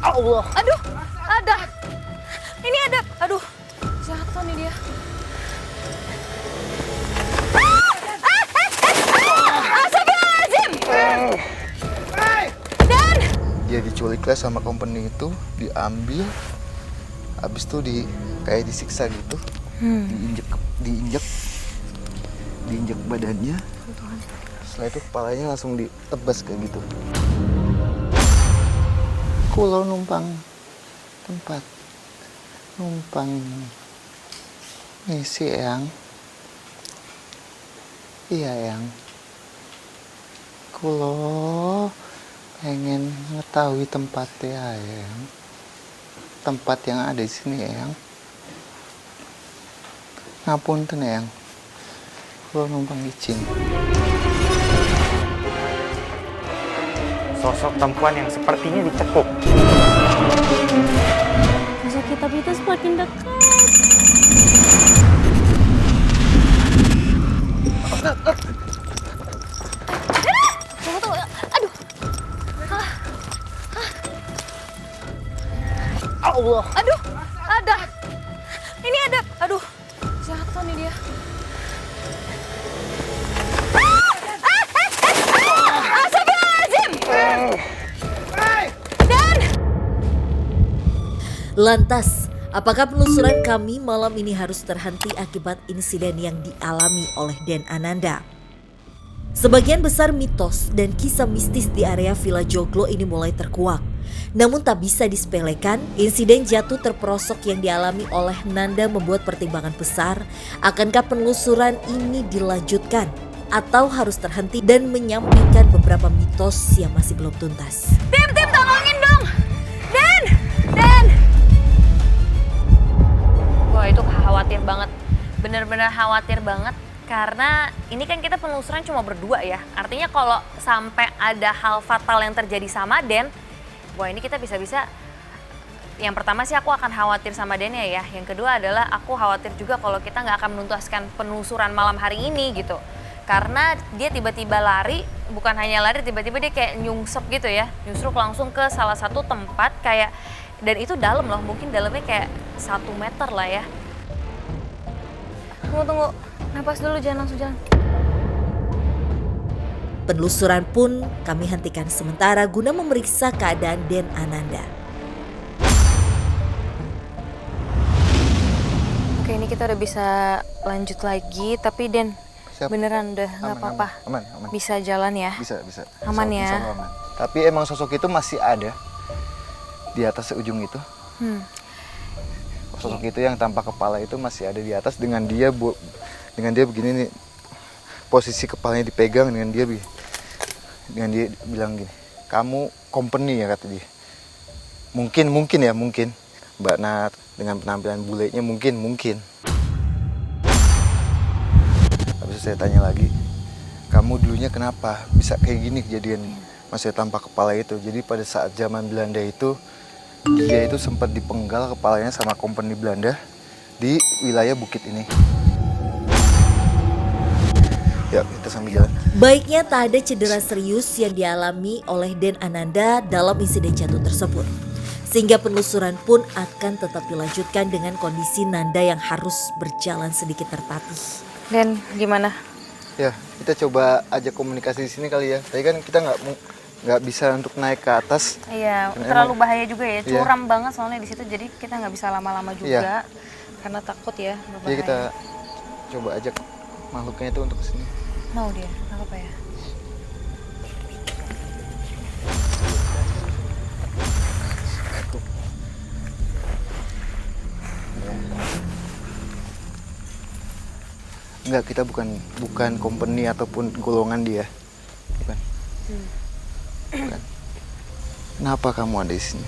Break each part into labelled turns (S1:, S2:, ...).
S1: Allah.
S2: Aduh, ada. Ini ada. Aduh, jatuh nih dia. Astagfirullahaladzim. Dan
S1: Dia diculik lah sama company itu, diambil, habis itu kayak disiksa gitu, diinjek badannya. Setelah itu kepalanya langsung ditebas kayak gitu. Kulo numpang ngisi Eyang. Iya Eyang. Kulo pengen ngetahui tempatnya Eyang. Tempat yang ada di sini Eyang. Ngapunten Eyang. Kulo numpang izin.
S3: Sosok perempuan yang sepertinya dicekuk.
S2: sosok kita itu semakin dekat. Tunggu. Aduh.
S1: Allah.
S2: Aduh, ada. Ini ada. Aduh, jatuh nih dia. Astagfirullahaladzim. Dan
S4: Lantas, apakah penelusuran kami malam ini harus terhenti akibat insiden yang dialami oleh Den Ananda? Sebagian besar mitos dan kisah mistis di area Villa Joglo ini mulai terkuak. Namun tak bisa disepelekan, insiden jatuh terperosok yang dialami oleh Nanda membuat pertimbangan besar, akankah penelusuran ini dilanjutkan atau harus terhenti dan menyampingkan beberapa mitos yang masih belum tuntas.
S2: Tim tolongin dong. Dan wah, itu khawatir banget. Bener-bener khawatir banget. Karena ini kan kita penelusuran cuma berdua ya. Artinya kalau sampai ada hal fatal yang terjadi sama Den, wah ini kita bisa-bisa, yang pertama sih aku akan khawatir sama Den ya. Yang kedua adalah aku khawatir juga kalau kita nggak akan menuntaskan penelusuran malam hari ini gitu. Karena dia tiba-tiba lari, bukan hanya lari, tiba-tiba dia kayak nyungsep gitu ya. Nyusruk langsung ke salah satu tempat kayak, dan itu dalam loh, mungkin dalamnya kayak 1 meter lah ya. Tunggu, napas dulu, jangan langsung jalan.
S4: Penelusuran pun kami hentikan sementara guna memeriksa keadaan Den Ananda.
S2: Oke, ini kita udah bisa lanjut lagi, tapi Den,
S1: Siap.
S2: beneran udah nggak apa-apa.
S1: Aman.
S2: Bisa jalan ya?
S1: Bisa.
S2: Aman
S1: Insya
S2: ya?
S1: Allah aman. Tapi emang sosok itu masih ada di atas ujung itu. Sosok itu yang tanpa kepala itu masih ada di atas dengan dia begini nih, posisi kepalanya dipegang dengan dia bilang gini, kamu company ya, kata dia. Mungkin Mbak Nat dengan penampilan bulenya mungkin. Habis itu saya tanya lagi, kamu dulunya kenapa bisa kayak gini kejadian masih tanpa kepala itu? Jadi pada saat zaman Belanda itu dia itu sempat dipenggal kepalanya sama company Belanda di wilayah bukit ini. Ya, kita sambil jalan.
S4: Baiknya tak ada cedera serius yang dialami oleh Den Ananda dalam insiden jatuh tersebut. Sehingga penelusuran pun akan tetap dilanjutkan dengan kondisi Nanda yang harus berjalan sedikit tertatih.
S2: Den, gimana?
S1: Ya, kita coba ajak komunikasi di sini kali ya. Tadi kan kita nggak bisa untuk naik ke atas.
S2: Iya,
S1: Karena
S2: terlalu
S1: emang-
S2: bahaya juga ya.
S1: Iya.
S2: Curam banget soalnya di situ, jadi kita nggak bisa lama-lama juga. Karena takut ya, berbahaya.
S1: Jadi kita coba ajak makhluknya itu untuk kesini.
S2: Mau dia, nggak apa-apa ya.
S1: Enggak, kita bukan company ataupun golongan dia. Bukan. Bukan. Kenapa kamu ada di sini?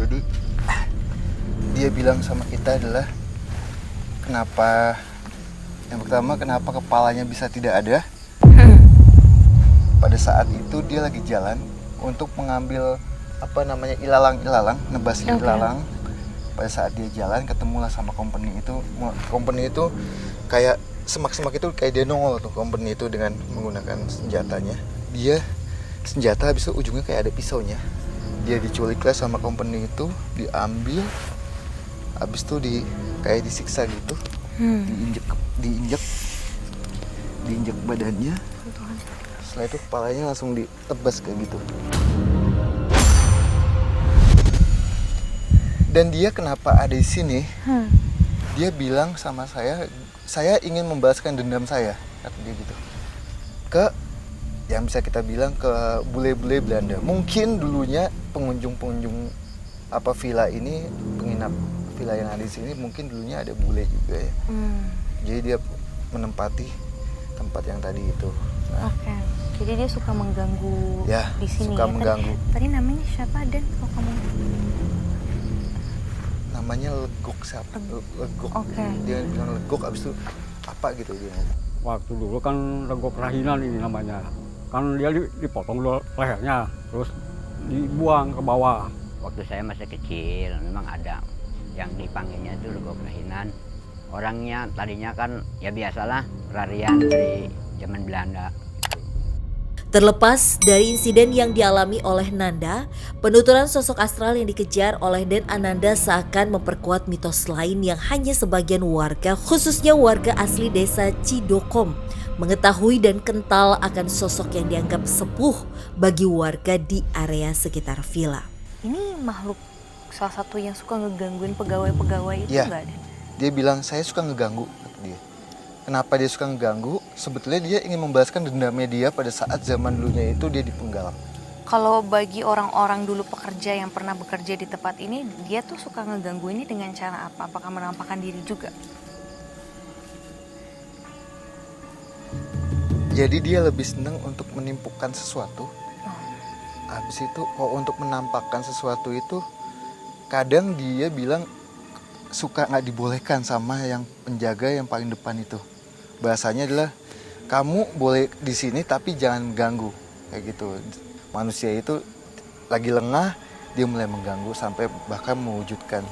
S1: Jadi dia bilang sama kita adalah yang pertama kenapa kepalanya bisa tidak ada. Pada saat itu dia lagi jalan untuk mengambil ilalang, nebasin ilalang. Pada saat dia jalan ketemulah sama company itu kayak semak-semak itu kayak dia nongol tuh company itu dengan menggunakan senjatanya. Dia senjata, habis itu ujungnya kayak ada pisaunya. Dia diculik lah sama company itu, diambil, habis itu kayak disiksa gitu, diinjek badannya. Setelah itu kepalanya langsung ditebas kayak gitu. Dan dia kenapa ada di sini? Dia bilang sama saya ingin membalaskan dendam saya, kata dia gitu. Ke yang bisa kita bilang ke bule-bule Belanda. Mungkin dulunya pengunjung villa ini, penginap villa yang ada di sini mungkin dulunya ada bule juga ya. Jadi dia menempati tempat yang tadi itu. Nah,
S2: Oke. Jadi dia suka mengganggu
S1: ya,
S2: di sini
S1: suka
S2: ya.
S1: mengganggu.
S2: Tadi namanya siapa Dan? Kalau kamu
S1: Namanya Legok siapa? Legok.
S2: Oke.
S1: Dia bilang Legok, abis itu apa gitu dia ngomong.
S5: Waktu dulu kan Legok Rahinan ini namanya. Kan dia dipotong lehernya, terus dibuang ke bawah.
S6: Waktu saya masih kecil memang ada yang dipanggilnya itu Legok Rahinan. Orangnya tadinya kan ya biasalah pelarian dari zaman Belanda.
S4: Terlepas dari insiden yang dialami oleh Nanda, penuturan sosok astral yang dikejar oleh Den Ananda seakan memperkuat mitos lain yang hanya sebagian warga, khususnya warga asli desa Cidokom, mengetahui dan kental akan sosok yang dianggap sepuh bagi warga di area sekitar villa.
S2: ini makhluk salah satu yang suka ngegangguin pegawai-pegawai itu
S1: Iya.
S2: nggak Dan?
S1: Dia bilang saya suka ngeganggu, kata dia. Kenapa dia suka ngeganggu? Sebetulnya dia ingin membalaskan dendamnya dia pada saat zaman dulunya itu dia dipenggal.
S2: Kalau bagi orang-orang dulu pekerja yang pernah bekerja di tempat ini, dia tuh suka ngeganggu ini dengan cara apa? Apakah menampakkan diri juga?
S1: Jadi dia lebih senang untuk menimpukkan sesuatu. Habis itu kalau untuk menampakkan sesuatu itu kadang dia bilang suka nggak dibolehkan sama yang penjaga yang paling depan itu. Bahasanya adalah kamu boleh di sini tapi jangan ganggu kayak gitu. Manusia itu lagi lengah, dia mulai mengganggu sampai bahkan mewujudkan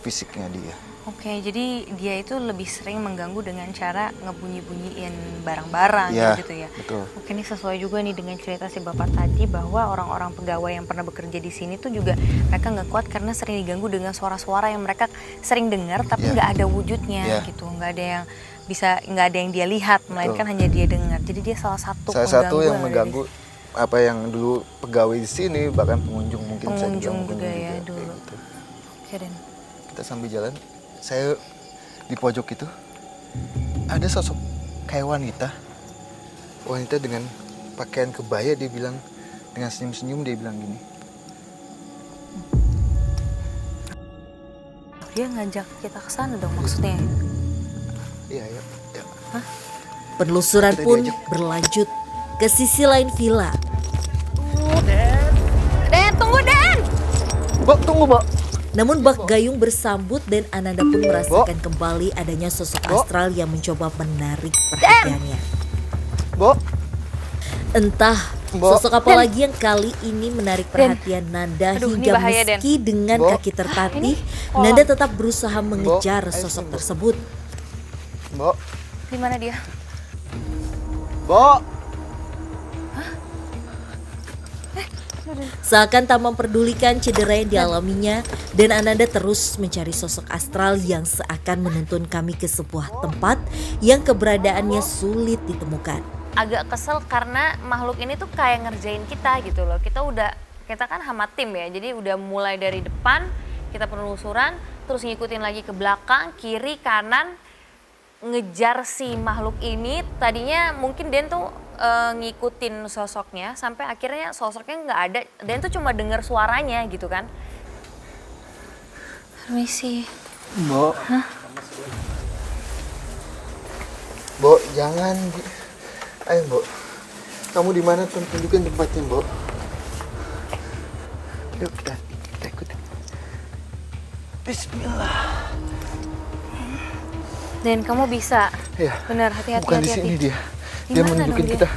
S1: fisiknya dia.
S2: Oke, jadi dia itu lebih sering mengganggu dengan cara ngebunyi-bunyiin barang-barang
S1: Iya,
S2: gitu ya.
S1: betul.
S2: Oke, ini sesuai juga nih dengan cerita si bapak tadi bahwa orang-orang pegawai yang pernah bekerja di sini tuh juga mereka nggak kuat karena sering diganggu dengan suara-suara yang mereka sering dengar tapi
S1: Iya.
S2: nggak ada wujudnya
S1: Iya.
S2: gitu, nggak ada yang dia lihat, melainkan hanya dia dengar. Jadi dia salah satu
S1: Salah satu yang
S2: ada di
S1: mengganggu apa yang dulu pegawai di sini bahkan pengunjung mungkin bisa
S2: pengunjung
S1: dibilang
S2: juga ya
S1: kayak
S2: dulu.
S1: gitu.
S2: Oke, Dan.
S1: Kita sambil jalan, saya di pojok itu ada sosok kayak wanita dengan pakaian kebaya. Dia bilang dengan senyum-senyum, dia bilang gini,
S2: Dia ngajak kita ke sana dong maksudnya.
S1: iya ya,
S4: Penelusuran
S1: Kita
S4: pun
S1: diajak.
S4: berlanjut ke sisi lain villa.
S2: Dan, tunggu Dan!
S1: Mbok tunggu Mbok.
S4: Namun bak gayung bersambut dan Ananda pun merasakan kembali adanya sosok astral yang mencoba menarik perhatiannya.
S1: Mbok,
S4: Entah
S1: Mbok.
S4: sosok apa lagi yang kali ini menarik perhatian Nanda
S2: Aduh, ini
S4: hingga
S2: bahaya, Den.
S4: meski dengan
S1: Mbok.
S4: kaki tertatih,
S2: Ini
S4: Nanda tetap berusaha mengejar
S1: ayo
S4: sosok
S1: sini, Mbok.
S4: tersebut.
S1: Mbok,
S2: Di mana dia?
S1: Mbok.
S4: Seakan tak memperdulikan cedera yang dialaminya, dan Ananda terus mencari sosok astral yang seakan menuntun kami ke sebuah tempat yang keberadaannya sulit ditemukan.
S2: Agak kesel karena makhluk ini tuh kayak ngerjain kita gitu loh. Kita kan sama tim ya, jadi udah mulai dari depan kita penelusuran, terus ngikutin lagi ke belakang, kiri, kanan, ngejar si makhluk ini. Tadinya mungkin Den tuh ngikutin sosoknya sampai akhirnya sosoknya nggak ada. Den tuh cuma dengar suaranya gitu kan. Permisi.
S1: Mbok. Mbok, jangan. Ayo, Mbok. Kamu di mana? Tunjukin tempatnya, Mbok. Yuk kita ikutin. Bismillah.
S2: Den, kamu bisa.
S1: Ya.
S2: Bener, hati-hati.
S1: Bukan di
S2: hati-hati.
S1: sini dia.
S2: Di
S1: Dia
S2: mana
S1: menunjukin
S2: dong dia?
S1: kita.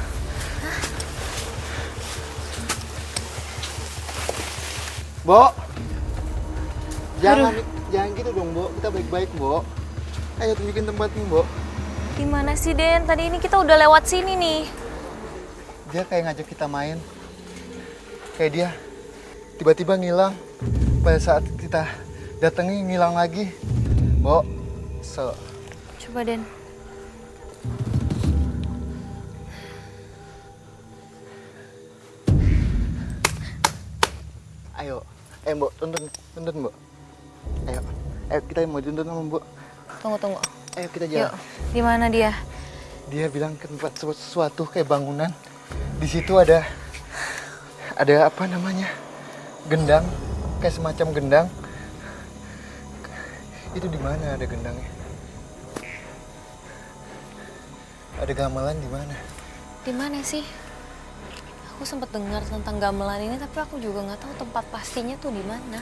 S1: Mbok. Jangan gitu dong, Mbok. Kita baik-baik, Mbok. Ayo tunjukin tempatnya, Mbok.
S2: Di mana sih Den? Tadi ini kita udah lewat sini nih.
S1: Dia kayak ngajak kita main. kayak dia tiba-tiba ngilang. Pada saat kita datangi ngilang lagi. Bo,
S2: Coba Den.
S1: ayo, Mbok, tuntun, Mbok. Ayo kita mau tuntun sama Mbok.
S2: Tunggu.
S1: Ayo kita
S2: Yuk,
S1: jalan.
S2: di mana dia?
S1: Dia bilang ke tempat sesuatu kayak bangunan. Di situ ada apa namanya? Gendang, kayak semacam gendang. Itu di mana ada gendangnya? Ada gamelan di mana?
S2: Di mana sih? Aku sempat dengar tentang gamelan ini, tapi aku juga nggak tahu tempat pastinya tuh di mana.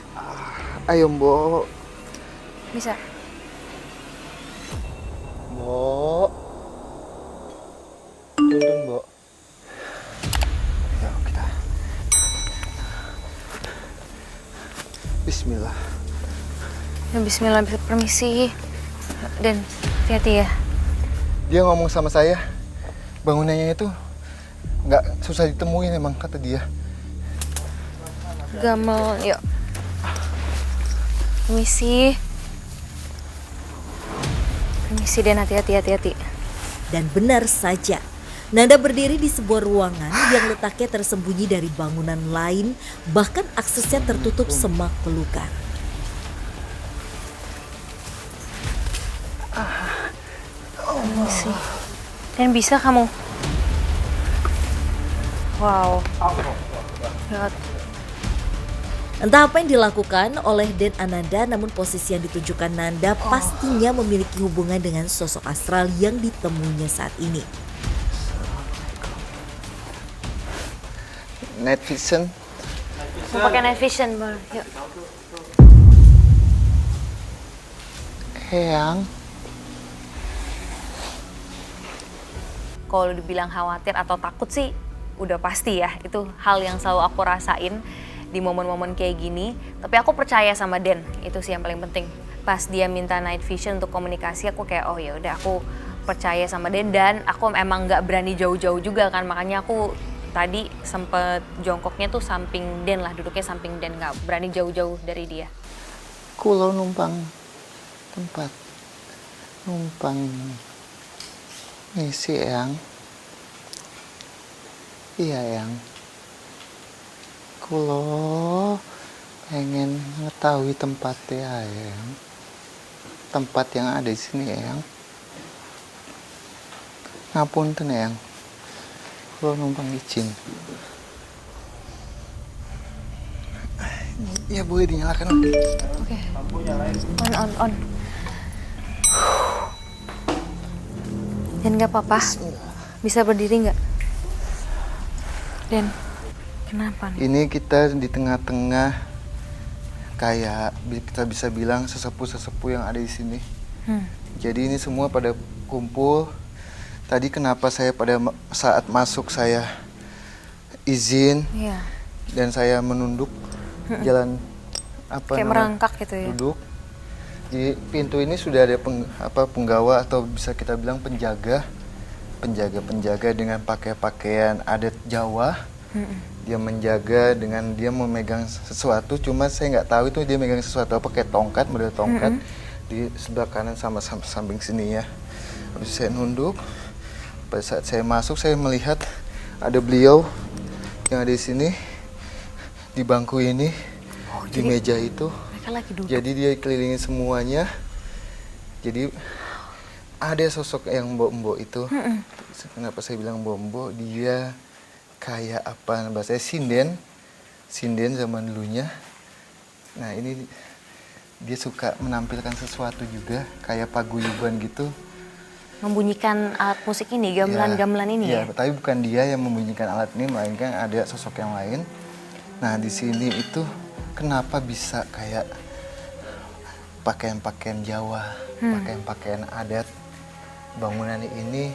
S1: Ayo, Mbok.
S2: Bisa?
S1: Mbok. Tuntun, Mbok. Ayo kita. Bismillah.
S2: Ya, Bismillah, permisi. Dan hati-hati ya.
S1: Dia ngomong sama saya, bangunannya itu nggak susah ditemuin emang kata dia.
S2: Gamelan, yuk. Permisi. Permisi Dan, hati-hati.
S4: Dan benar saja, Nanda berdiri di sebuah ruangan yang letaknya tersembunyi dari bangunan lain, bahkan aksesnya tertutup semak belukar.
S2: Permisi. Dan bisa kamu? Wow. Ya,
S4: Entah apa yang dilakukan oleh Den Ananda, namun posisi yang ditunjukkan Nanda pastinya memiliki hubungan dengan sosok astral yang ditemuinya saat ini.
S1: Night vision.
S2: mau pakai night vision, boleh. Yuk.
S1: Eyang.
S2: Kalau dibilang khawatir atau takut sih udah pasti ya, itu hal yang selalu aku rasain di momen-momen kayak gini. Tapi aku percaya sama Den, itu sih yang paling penting. Pas dia minta night vision untuk komunikasi, aku kayak oh ya udah, aku percaya sama Den. Dan aku emang nggak berani jauh-jauh juga kan, makanya aku tadi sempet jongkoknya tuh samping Den lah, duduknya samping Den, nggak berani jauh-jauh dari dia.
S1: Kulo numpang tempat numpang ngisi Eyang. Iya Eyang. Kulo pengen mengetahui tempatnya Eyang. Tempat yang ada di sini Eyang. Ngapunten Eyang. Kulo numpang izin. Ya boleh dinyalakan lagi.
S2: Oke. On. Dan nggak apa-apa. Bisa berdiri nggak? Den, kenapa nih?
S1: Ini kita di tengah-tengah kayak kita bisa bilang sesepuh-sesepuh yang ada di sini. Jadi ini semua pada kumpul. Tadi kenapa saya pada saat masuk saya izin
S2: Iya.
S1: dan saya menunduk jalan apa
S2: Kayak
S1: namanya?
S2: merangkak gitu ya.
S1: Duduk. Di pintu ini sudah ada penggawa atau bisa kita bilang penjaga dengan pakai pakaian adat Jawa. Dia menjaga dengan dia memegang sesuatu, cuma saya nggak tahu itu dia megang sesuatu apa, kayak tongkat, model tongkat di sebelah kanan sama samping sini ya. Habis saya nunduk, pada saat saya masuk saya melihat ada beliau yang ada di sini di bangku ini, di meja itu.
S2: Mereka lagi duduk.
S1: Jadi dia kelilingi semuanya. Jadi ada sosok yang mbok-mbok itu. Kenapa saya bilang mbok-mbok? Dia kayak apa bahasanya sinden zaman dulunya. Nah ini dia suka menampilkan sesuatu juga kayak paguyuban gitu.
S2: Membunyikan alat musik ini, gamelan-gamelan ini ya?
S1: Tapi bukan dia yang membunyikan alat ini, melainkan ada sosok yang lain. Nah di sini itu kenapa bisa kayak pakaian-pakaian Jawa, pakaian-pakaian adat. Bangunan ini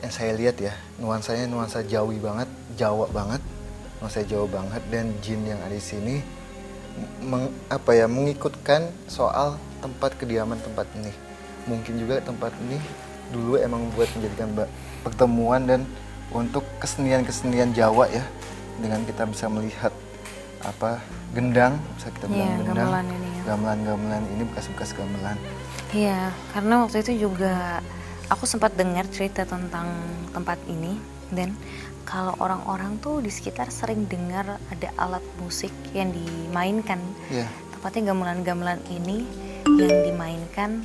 S1: yang saya lihat ya, nuansanya nuansa Jawa banget, nuansa Jawa banget, dan jin yang ada di sini mengikutkan soal tempat kediaman tempat ini. Mungkin juga tempat ini dulu emang buat menjadikan pertemuan dan untuk kesenian-kesenian Jawa ya. dengan kita bisa melihat apa gendang, bisa kita bilang
S2: Iya,
S1: gendang,
S2: gamelan ini ya.
S1: gamelan ini bekas-bekas gamelan.
S2: Iya, karena waktu itu juga aku sempat dengar cerita tentang tempat ini, dan kalau orang-orang tuh di sekitar sering dengar ada alat musik yang dimainkan.
S1: Iya.
S2: Tepatnya gamelan-gamelan ini yang dimainkan,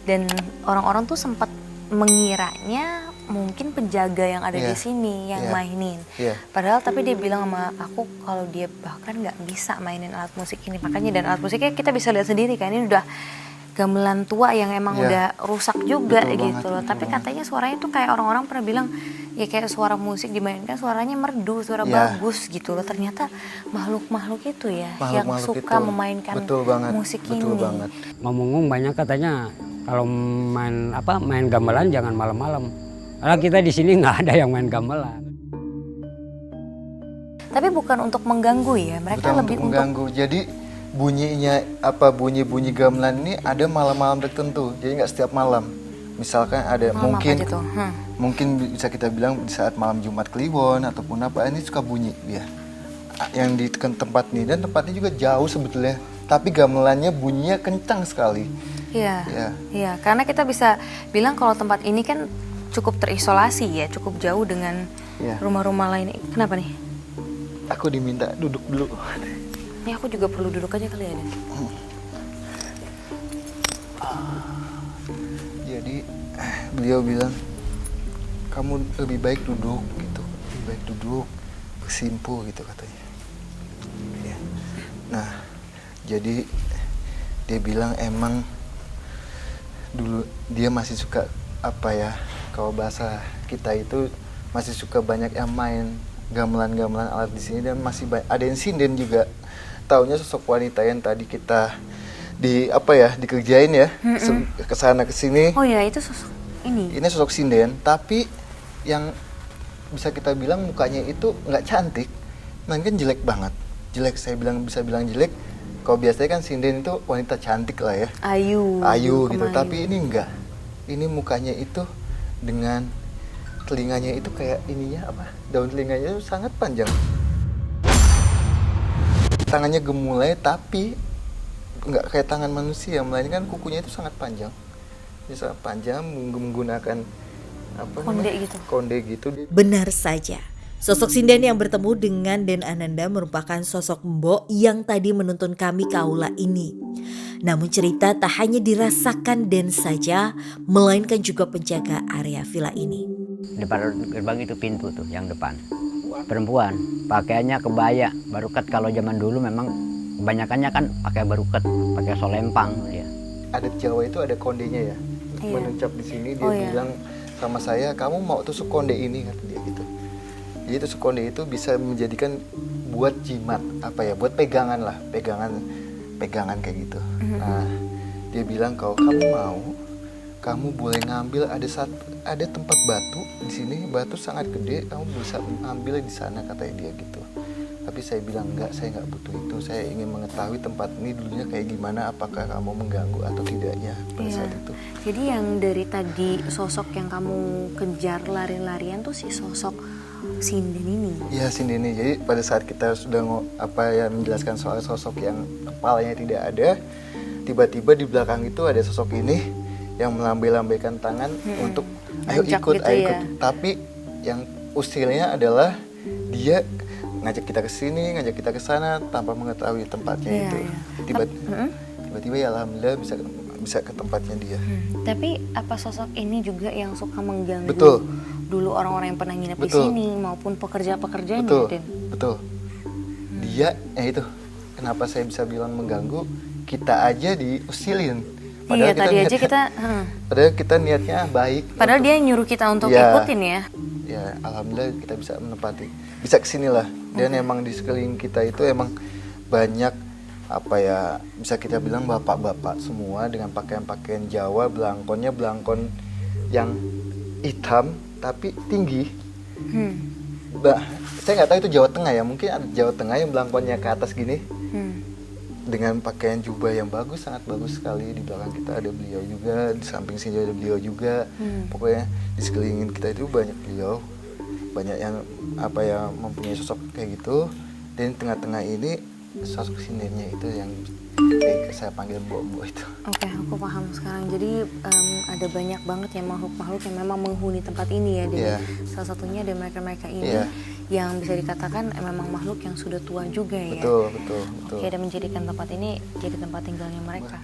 S2: dan orang-orang tuh sempat mengiranya mungkin penjaga yang ada di
S1: Iya.
S2: sini yang
S1: Iya.
S2: mainin.
S1: Iya.
S2: Padahal tapi dia bilang sama aku kalau dia bahkan nggak bisa mainin alat musik ini. Makanya dan alat musiknya kita bisa lihat sendiri kan, ini udah gamelan tua yang emang
S1: Iya.
S2: udah rusak juga
S1: Betul
S2: gitu
S1: banget,
S2: loh.
S1: betul
S2: Tapi
S1: banget.
S2: katanya suaranya tuh kayak orang-orang pernah bilang ya kayak suara musik dimainkan suaranya merdu, suara
S1: Iya.
S2: bagus gitu loh. Ternyata makhluk-makhluk itu ya yang
S1: Makhluk-makhluk
S2: suka
S1: itu.
S2: memainkan
S1: Betul banget,
S2: musik
S1: betul
S2: ini.
S1: banget.
S5: Ngomong banyak katanya kalau main gamelan jangan malam-malam. Karena kita di sini nggak ada yang main gamelan.
S2: Tapi bukan untuk mengganggu ya, mereka
S1: Bukan
S2: lebih
S1: untuk mengganggu. Jadi bunyinya apa bunyi-bunyi gamelan ini ada malam-malam tertentu. Jadi nggak setiap malam. Misalkan ada
S2: Malam
S1: mungkin
S2: aja tuh.
S1: mungkin bisa kita bilang di saat malam Jumat Kliwon ataupun apa ini suka bunyi dia. Yang di tempat ini dan tempatnya juga jauh sebetulnya. Tapi gamelannya bunyinya kencang sekali.
S2: Iya,
S1: Iya.
S2: iya. Karena kita bisa bilang kalau tempat ini kan cukup terisolasi ya, cukup jauh dengan
S1: Iya.
S2: rumah-rumah lain. Kenapa nih?
S1: Aku diminta duduk dulu.
S2: Ini aku juga perlu duduk aja kali ya, Dan.
S1: Jadi beliau bilang kamu lebih baik duduk gitu, lebih baik duduk bersimpu gitu katanya. Ya. Nah, jadi dia bilang emang dulu dia masih suka apa ya, kalau bahasa kita itu masih suka banyak yang main gamelan-gamelan alat di sini dan masih ada yang sinden juga. Taunya sosok wanita yang tadi kita di apa ya dikerjain ya kesana kesini.
S2: Oh ya, itu sosok ini.
S1: Ini sosok sinden, tapi yang bisa kita bilang mukanya itu nggak cantik, mungkin jelek banget. Jelek, saya bisa bilang jelek. Kalau biasanya kan sinden itu wanita cantik lah ya,
S2: Ayu.
S1: ayu gitu.
S2: pemain.
S1: Tapi ini enggak. Ini mukanya itu dengan telinganya itu kayak ininya apa? Daun telinganya itu sangat panjang. Tangannya gemulai tapi nggak kayak tangan manusia, melainkan kukunya itu sangat panjang. Dia sangat panjang menggunakan apa
S2: Konde
S1: namanya?
S2: gitu.
S1: Konde gitu.
S4: Benar saja. Sosok sinden yang bertemu dengan Den Ananda merupakan sosok Mbok yang tadi menuntun kami ke aula ini. Namun cerita tak hanya dirasakan Den saja, melainkan juga penjaga area villa ini.
S6: Depan gerbang itu pintu tuh yang depan. Perempuan, pakaiannya kebaya, barukat. Kalau zaman dulu memang kebanyakannya kan pakai barukat, pakai solempang dia.
S1: Adat Jawa itu ada kondenya ya.
S2: Iya.
S1: Menuncap di sini dia
S2: Oh, iya.
S1: bilang sama saya, kamu mau tusuk konde ini kata dia gitu. Jadi tusuk konde itu bisa menjadikan buat jimat apa ya, buat pegangan lah, pegangan kayak gitu. Nah, dia bilang kalau kamu mau, kamu boleh ngambil ada tempat batu di sini, batu sangat gede, kamu bisa ambil di sana katanya dia gitu. Tapi saya bilang enggak, saya nggak butuh itu. Saya ingin mengetahui tempat ini dulunya kayak gimana, apakah kamu mengganggu atau tidaknya pada
S2: Iya.
S1: saat itu.
S2: Jadi yang dari tadi sosok yang kamu kejar lari-larian tuh si sosok sinden ini.
S1: Iya Sindeni. Jadi pada saat kita sudah menjelaskan soal sosok yang kepalanya tidak ada, tiba-tiba di belakang itu ada sosok ini yang melambai-lambaikan tangan untuk ayo
S2: Ngajak
S1: ikut,
S2: gitu
S1: ayo
S2: ya.
S1: ikut. Tapi yang usilnya adalah dia ngajak kita ke sini, ngajak kita ke sana tanpa mengetahui tempatnya
S2: Iya,
S1: itu.
S2: iya.
S1: Tiba-tiba ya alhamdulillah bisa ke tempatnya dia.
S2: Tapi apa sosok ini juga yang suka mengganggu
S1: Betul.
S2: dulu orang-orang yang pernah nginep di
S1: Betul.
S2: sini maupun pekerja-pekerjanya,
S1: Betul,
S2: Den?
S1: betul. Dia, itu. Kenapa saya bisa bilang mengganggu? Kita aja diusilin.
S2: Iya, tadi aja
S1: niatnya-
S2: kita.
S1: Padahal kita niatnya baik.
S2: Padahal
S1: untuk-
S2: dia nyuruh kita untuk
S1: Iya.
S2: ikutin ya.
S1: Ya, alhamdulillah kita bisa menepati. Bisa kesinilah. Dan emang di sekeliling kita itu emang banyak apa ya, bisa kita bilang bapak-bapak semua dengan pakaian-pakaian Jawa, belangkonnya belangkon yang hitam tapi tinggi. Saya nggak tahu itu Jawa Tengah ya, mungkin ada Jawa Tengah yang belangkonnya ke atas gini dengan pakaian jubah yang bagus, sangat bagus sekali. Di belakang kita ada beliau juga, di samping sini ada beliau juga. Pokoknya di sekelilingin kita itu banyak beliau banyak yang mempunyai sosok kayak gitu. Dan tengah-tengah ini sosok sinirnya itu yang saya panggil Mbok-Mbok itu.
S2: Oke, aku paham sekarang. Jadi ada banyak banget ya makhluk-makhluk yang memang menghuni tempat ini ya. Dan
S1: Iya.
S2: salah satunya ada mereka-mereka ini
S1: Iya.
S2: yang bisa dikatakan memang makhluk yang sudah tua juga ya.
S1: Betul.
S2: Oke, dan menjadikan tempat ini jadi tempat tinggalnya mereka.